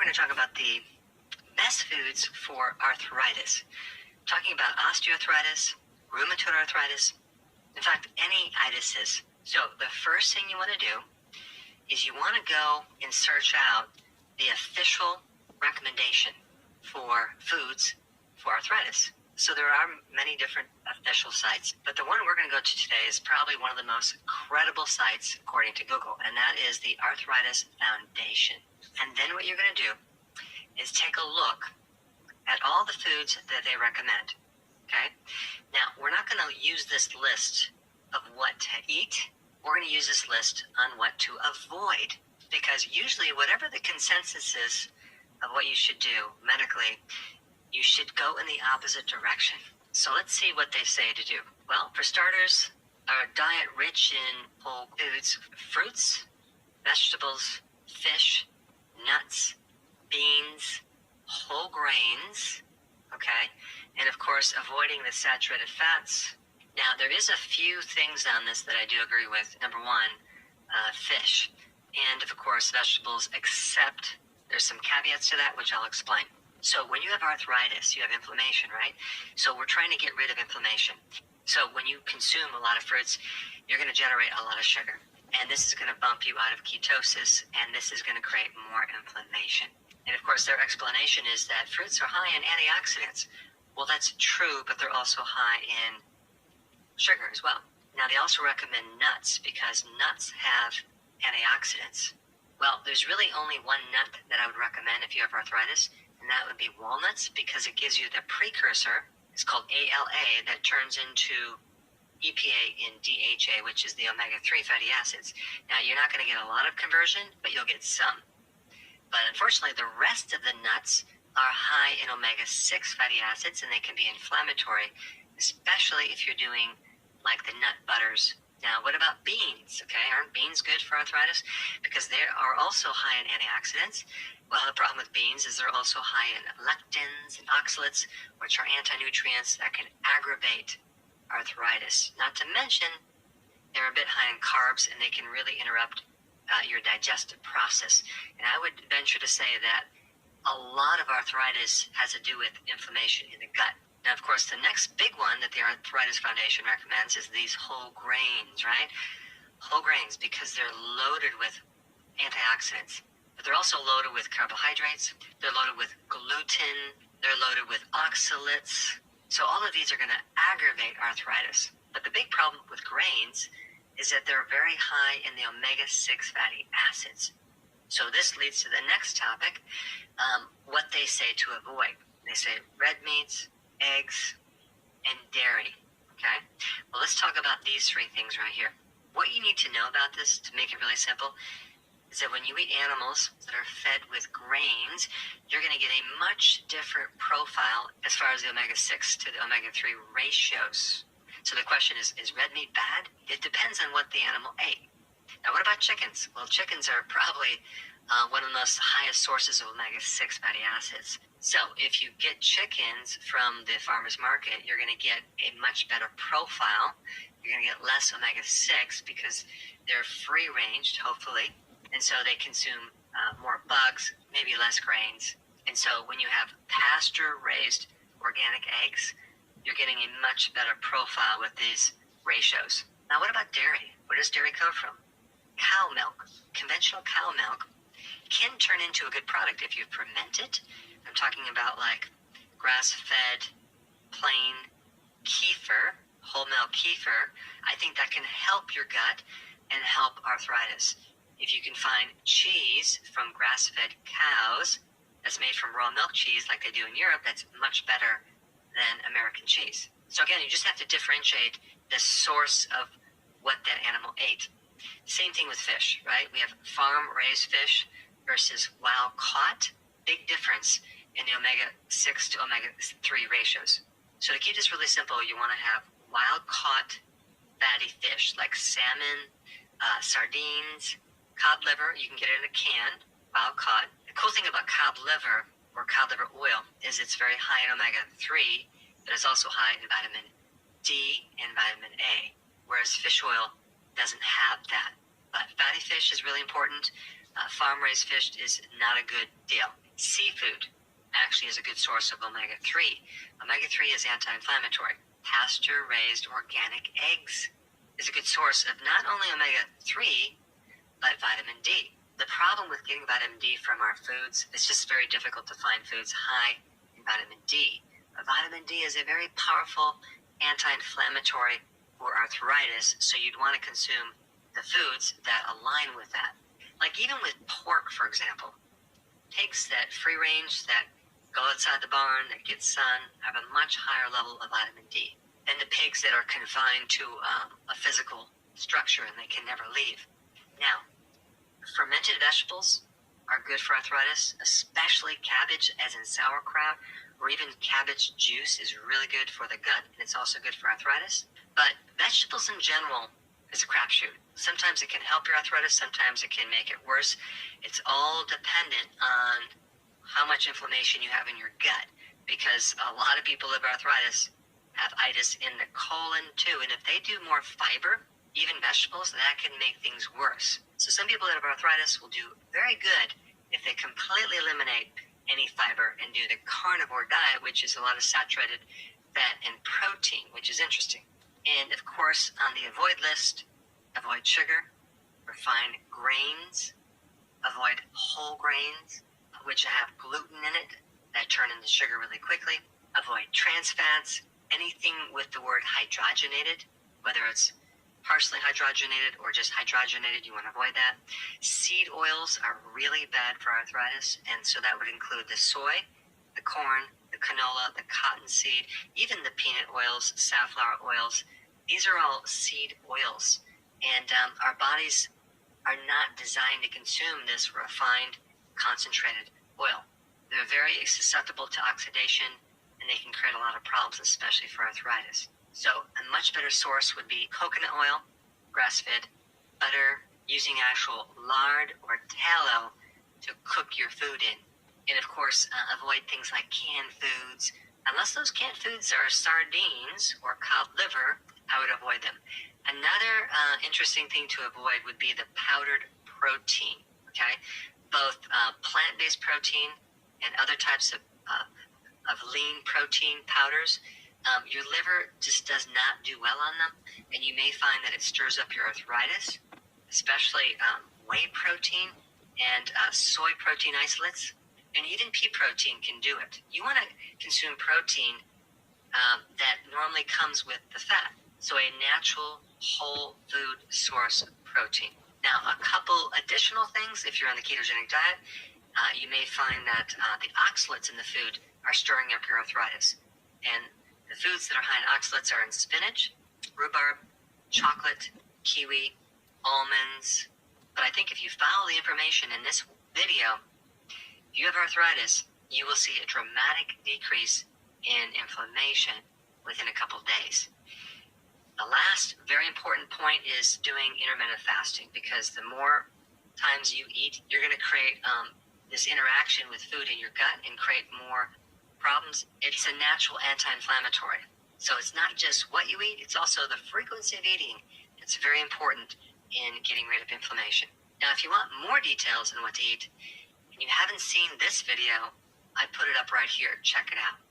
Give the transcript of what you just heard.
going to talk about the best foods for arthritis. Talking about osteoarthritis, rheumatoid arthritis, in fact, any itises. So the first thing you want to do is you want to go and search out the official recommendation for foods for arthritis. So there are many different official sites, but the one we're going to go to today is probably one of the most credible sites according to Google, and that is the Arthritis Foundation. And then what you're going to do is take a look at all the foods that they recommend. Okay? Now, we're not going to use this list of what to eat. We're going to use this list on what to avoid, because usually whatever the consensus is of what you should do medically, you should go in the opposite direction. So let's see what they say to do. Well, for starters, a diet rich in whole foods, fruits, vegetables, fish, nuts, beans, whole grains, okay? And of course, avoiding the saturated fats. Now, there is a few things on this that I do agree with. Number one, fish, and of course, vegetables, except there's some caveats to that, which I'll explain. So when you have arthritis, you have inflammation, right? So we're trying to get rid of inflammation. So when you consume a lot of fruits, you're going to generate a lot of sugar. And this is going to bump you out of ketosis, and this is going to create more inflammation. And of course, their explanation is that fruits are high in antioxidants. Well, that's true, but they're also high in sugar as well. Now, they also recommend nuts because nuts have antioxidants. Well, there's really only one nut that I would recommend if you have arthritis, and that would be walnuts, because it gives you the precursor. It's called ALA that turns into EPA in DHA, which is the omega-3 fatty acids. Now, you're not going to get a lot of conversion, but you'll get some. But unfortunately, the rest of the nuts are high in omega-6 fatty acids, and they can be inflammatory, especially if you're doing like the nut butters. Now, what about beans? Okay, aren't beans good for arthritis? Because they are also high in antioxidants. Well, the problem with beans is they're also high in lectins and oxalates, which are anti-nutrients that can aggravate arthritis. Not to mention, they're a bit high in carbs, and they can really interrupt your digestive process. And I would venture to say that a lot of arthritis has to do with inflammation in the gut. Now, of course, the next big one that the Arthritis Foundation recommends is these whole grains, right? Whole grains, because they're loaded with antioxidants, but they're also loaded with carbohydrates, they're loaded with gluten, they're loaded with oxalates. So all of these are going to aggravate arthritis. But the big problem with grains is that they're very high in the omega-6 fatty acids. So this leads to the next topic, what they say to avoid. They say red meats, eggs, and dairy, okay? Well, let's talk about these three things right here. What you need to know about this, to make it really simple, is that when you eat animals that are fed with grains, you're going to get a much different profile as far as the omega-6 to the omega-3 ratios. So the question is red meat bad? It depends on what the animal ate. Now, what about chickens? Well, chickens are probably one of the most highest sources of omega-6 fatty acids. So if you get chickens from the farmer's market, you're going to get a much better profile. You're going to get less omega-6 because they're free-ranged, hopefully. And so they consume more bugs, maybe less grains. And so when you have pasture-raised organic eggs, you're getting a much better profile with these ratios. Now, what about dairy? Where does dairy come from? Cow milk. Conventional cow milk can turn into a good product if you ferment it. I'm talking about like grass-fed, plain kefir, whole milk kefir. I think that can help your gut and help arthritis. If you can find cheese from grass-fed cows that's made from raw milk cheese like they do in Europe, that's much better than American cheese. So again, you just have to differentiate the source of what that animal ate. Same thing with fish, right? We have farm-raised fish versus wild-caught. Big difference in the omega-6 to omega-3 ratios. So to keep this really simple, you want to have wild-caught fatty fish like salmon, sardines, cod liver. You can get it in a can, wild-caught. The cool thing about cod liver or cod liver oil is it's very high in omega-3, but it's also high in vitamin D and vitamin A, whereas fish oil doesn't have that. But fatty fish is really important. Farm-raised fish is not a good deal. Seafood actually is a good source of omega-3. Omega-3 is anti-inflammatory. Pasture-raised organic eggs is a good source of not only omega-3, but vitamin D. The problem with getting vitamin D from our foods, it's just very difficult to find foods high in vitamin D. But vitamin D is a very powerful anti-inflammatory for arthritis, so you'd want to consume the foods that align with that. Like even with pork, for example, pigs that free range, that go outside the barn, that get sun, have a much higher level of vitamin D than the pigs that are confined to a physical structure and they can never leave. Now, fermented vegetables are good for arthritis, especially cabbage, as in sauerkraut, or even cabbage juice is really good for the gut, and it's also good for arthritis. But vegetables in general is a crapshoot. Sometimes it can help your arthritis, sometimes it can make it worse. It's all dependent on how much inflammation you have in your gut, because a lot of people with arthritis have itis in the colon too, and if they do more fiber, even vegetables, that can make things worse. So some people that have arthritis will do very good if they completely eliminate any fiber and do the carnivore diet, which is a lot of saturated fat and protein, which is interesting. And of course, on the avoid list, avoid sugar, refined grains, avoid whole grains, which have gluten in it that turn into sugar really quickly. Avoid trans fats, anything with the word hydrogenated, whether it's partially hydrogenated or just hydrogenated, you want to avoid that. Seed oils are really bad for arthritis, and so that would include the soy, the corn, the canola, the cottonseed, even the peanut oils, safflower oils. These are all seed oils, and our bodies are not designed to consume this refined, concentrated oil. They're very susceptible to oxidation, and they can create a lot of problems, especially for arthritis. So a much better source would be coconut oil, grass-fed, butter, using actual lard or tallow to cook your food in. And of course, avoid things like canned foods. Unless those canned foods are sardines or cod liver, I would avoid them. Another interesting thing to avoid would be the powdered protein, okay? Both plant-based protein and other types of lean protein powders. Your liver just does not do well on them, and you may find that it stirs up your arthritis, especially whey protein and soy protein isolates, and even pea protein can do it. You want to consume protein that normally comes with the fat, so a natural whole food source of protein. Now, a couple additional things, if you're on the ketogenic diet, you may find that the oxalates in the food are stirring up your arthritis, and the foods that are high in oxalates are in spinach, rhubarb, chocolate, kiwi, almonds. But I think if you follow the information in this video, if you have arthritis, you will see a dramatic decrease in inflammation within a couple days. The last very important point is doing intermittent fasting, because the more times you eat, you're going to create this interaction with food in your gut and create more problems. It's a natural anti-inflammatory. So it's not just what you eat, it's also the frequency of eating. It's very important in getting rid of inflammation. Now, if you want more details on what to eat, and you haven't seen this video, I put it up right here. Check it out.